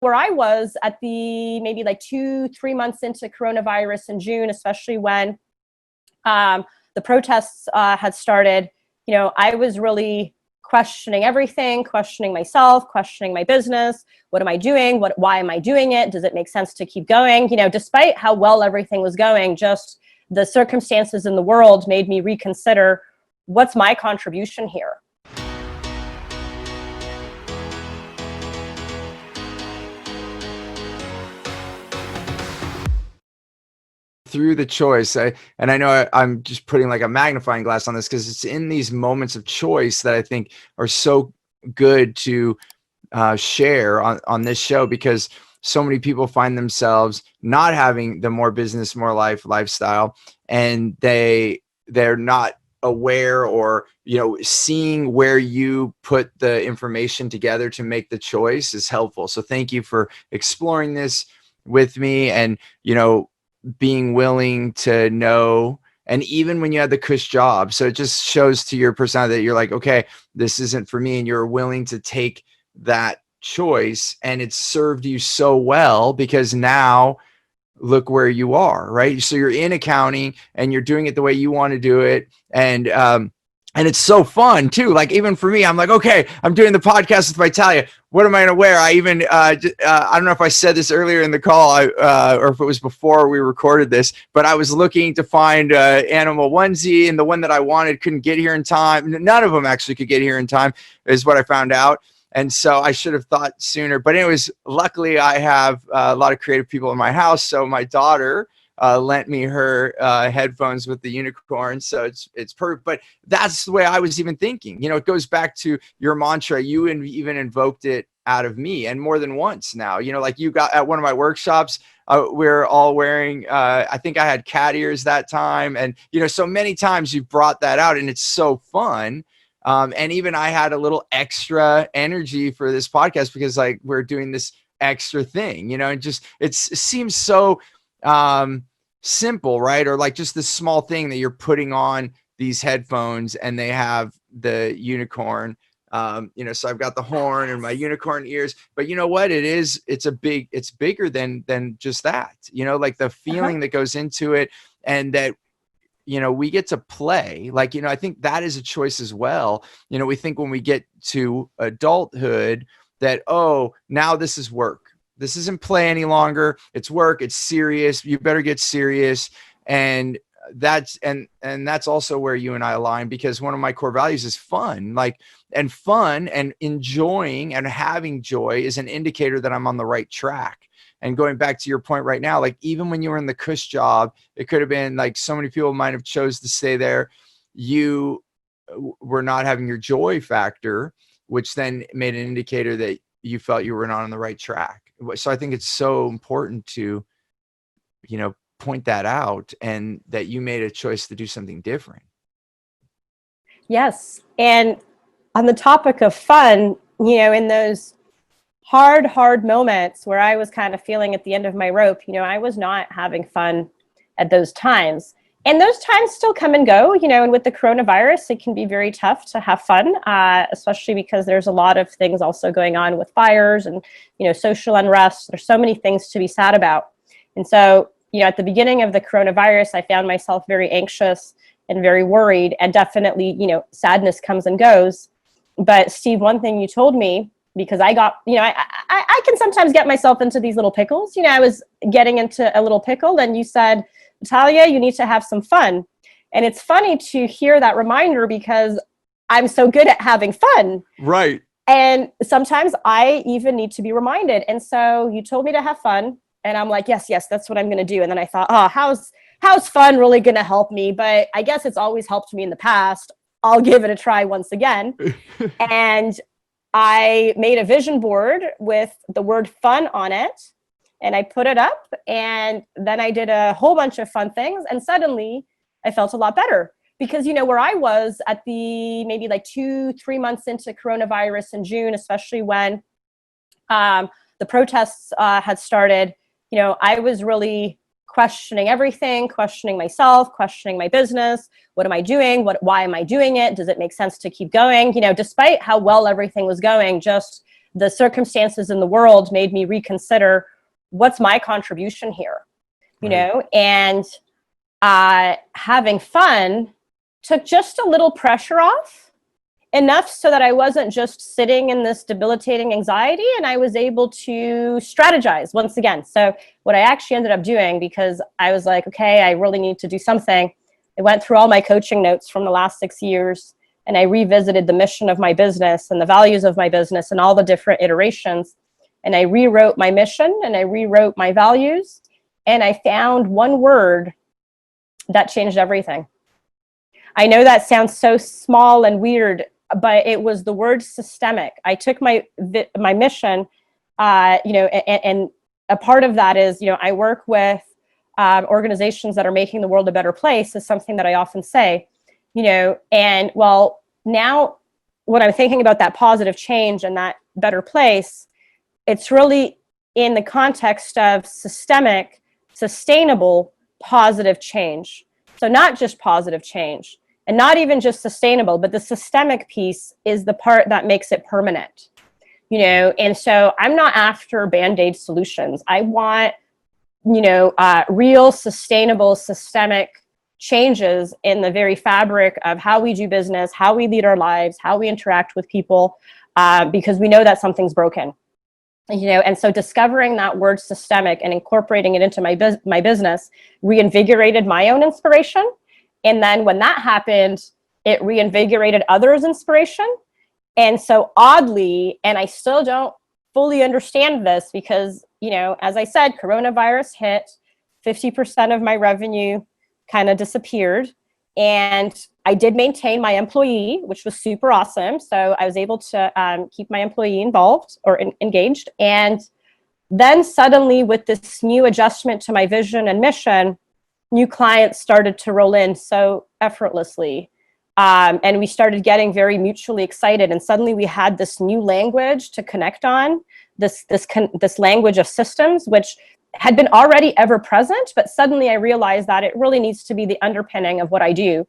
where I was at the maybe like 2-3 months into coronavirus in June, especially when the protests had started, I was really questioning everything, questioning myself, questioning my business. What am I doing? Why am I doing it? Does it make sense to keep going? Despite how well everything was going, just the circumstances in the world made me reconsider, what's my contribution here? Through the choice. And I know I'm just putting like a magnifying glass on this because it's in these moments of choice that I think are so good to share on this show, because so many people find themselves not having the more business, more life lifestyle, and they're not aware or seeing where you put the information together to make the choice is helpful. So thank you for exploring this with me, and being willing to know. And even when you had the cush job, so it just shows to your personality that you're like, okay, this isn't for me, and you're willing to take that choice, and it's served you so well because now look where you are, right? So you're in accounting and you're doing it the way you want to do it, and it's so fun too. Like even for me, I'm like, okay, I'm doing the podcast with Vitalia. What am I gonna wear? I even I don't know if I said this earlier in the call, or if it was before we recorded this, but I was looking to find animal onesie, and the one that I wanted couldn't get here in time. None of them actually could get here in time, is what I found out. And so I should have thought sooner. But anyways, luckily I have a lot of creative people in my house. So my daughter lent me her headphones with the unicorn, so it's perfect. But that's the way I was even thinking. It goes back to your mantra. You even invoked it out of me, and more than once now. Like you got at one of my workshops, we're all wearing. I think I had cat ears that time, and so many times you brought that out, and it's so fun. And even I had a little extra energy for this podcast because like we're doing this extra thing, and just it seems so simple, right? Or like just this small thing that you're putting on these headphones and they have the unicorn, so I've got the horn and my unicorn ears, but you know what it is? It's bigger than just that, like the feeling that goes into it, and that, we get to play. Like, I think that is a choice as well. We think when we get to adulthood that, oh, now this is work. This isn't play any longer. It's work. It's serious. You better get serious. And that's also where you and I align, because one of my core values is fun. And fun and enjoying and having joy is an indicator that I'm on the right track. And going back to your point right now, like even when you were in the cush job, it could have been like so many people might have chose to stay there. You were not having your joy factor, which then made an indicator that you felt you were not on the right track. So I think it's so important to, point that out, and that you made a choice to do something different. Yes. And on the topic of fun, in those hard moments where I was kind of feeling at the end of my rope, I was not having fun at those times. And those times still come and go, and with the coronavirus, it can be very tough to have fun, especially because there's a lot of things also going on with fires and, social unrest. There's so many things to be sad about. And so, at the beginning of the coronavirus, I found myself very anxious and very worried, and definitely, sadness comes and goes. But Steve, one thing you told me, because I got, I can sometimes get myself into these little pickles. I was getting into a little pickle, and you said, Natalia, you need to have some fun. And it's funny to hear that reminder because I'm so good at having fun. Right. And sometimes I even need to be reminded. And so you told me to have fun, and I'm like, yes, that's what I'm going to do. And then I thought, oh, how's fun really going to help me? But I guess it's always helped me in the past. I'll give it a try once again. And I made a vision board with the word fun on it, and I put it up, and then I did a whole bunch of fun things, and suddenly I felt a lot better. Because, where I was at the maybe like 2-3 months into coronavirus in June, especially when the protests had started, I was really questioning everything, questioning myself, questioning my business. What am I doing? Why am I doing it? Does it make sense to keep going? Despite how well everything was going, just the circumstances in the world made me reconsider what's my contribution here, you know, and having fun took just a little pressure off, enough so that I wasn't just sitting in this debilitating anxiety, and I was able to strategize once again. So what I actually ended up doing, because I was like, okay, I really need to do something, I went through all my coaching notes from the last 6 years, and I revisited the mission of my business and the values of my business and all the different iterations. And I rewrote my mission and I rewrote my values, and I found one word that changed everything. I know that sounds so small and weird, but it was the word systemic. I took my mission, you know, and a part of that is, you know, I work with organizations that are making the world a better place, is something that I often say, you know, and well, now when I'm thinking about that positive change and that better place, it's really in the context of systemic, sustainable, positive change. So not just positive change, and not even just sustainable, but the systemic piece is the part that makes it permanent, you know? And so I'm not after Band-Aid solutions. I want, you know, real, sustainable, systemic changes in the very fabric of how we do business, how we lead our lives, how we interact with people, because we know that something's broken, you know? And so discovering that word systemic and incorporating it into my business reinvigorated my own inspiration. And then when that happened, it reinvigorated others' inspiration. And so oddly, and I still don't fully understand this because, you know, as I said, coronavirus hit, 50% of my revenue kind of disappeared. And I did maintain my employee, which was super awesome. So I was able to keep my employee involved or engaged. And then suddenly with this new adjustment to my vision and mission, new clients started to roll in so effortlessly. And we started getting very mutually excited. And suddenly we had this new language to connect on, this language of systems, which had been already ever present, but suddenly I realized that it really needs to be the underpinning of what I do.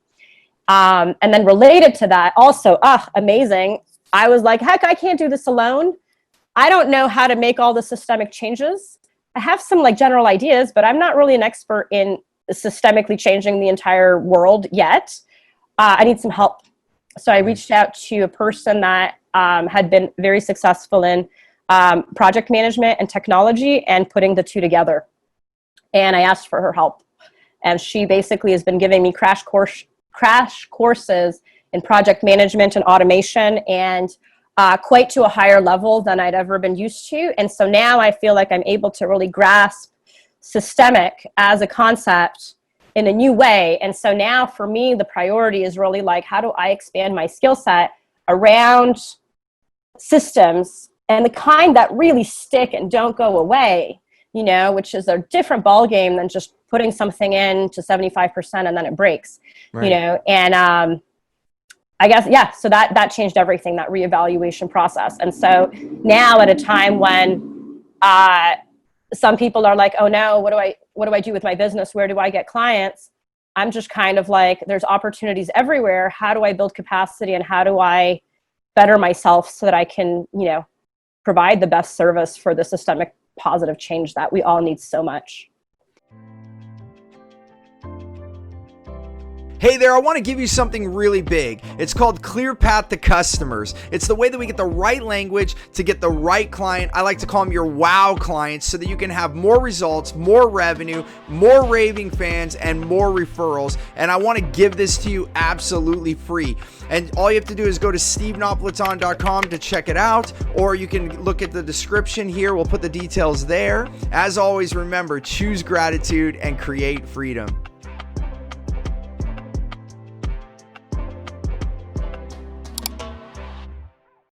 And then related to that also, amazing. I was like, heck, I can't do this alone. I don't know how to make all the systemic changes. I have some like general ideas, but I'm not really an expert in systemically changing the entire world yet. I need some help. So I reached out to a person that had been very successful in project management and technology and putting the two together. And I asked for her help. And she basically has been giving me crash courses in project management and automation, and quite to a higher level than I'd ever been used to. And so now I feel like I'm able to really grasp systemic as a concept in a new way. And so now for me, the priority is really like, how do I expand my skill set around systems, and the kind that really stick and don't go away, you know, which is a different ball game than just putting something in to 75% and then it breaks, you know? And I guess, yeah, so that changed everything, that reevaluation process. And so now at a time when some people are like, oh no, what do I do with my business? Where do I get clients? I'm just kind of like, there's opportunities everywhere. How do I build capacity, and how do I better myself so that I can, you know, provide the best service for the systemic positive change that we all need so much. Hey there, I want to give you something really big. It's called Clear Path to Customers. It's the way that we get the right language to get the right client. I like to call them your wow clients, so that you can have more results, more revenue, more raving fans, and more referrals. And I want to give this to you absolutely free. And all you have to do is go to stevenapolitan.com to check it out, or you can look at the description here. We'll put the details there. As always, remember, choose gratitude and create freedom.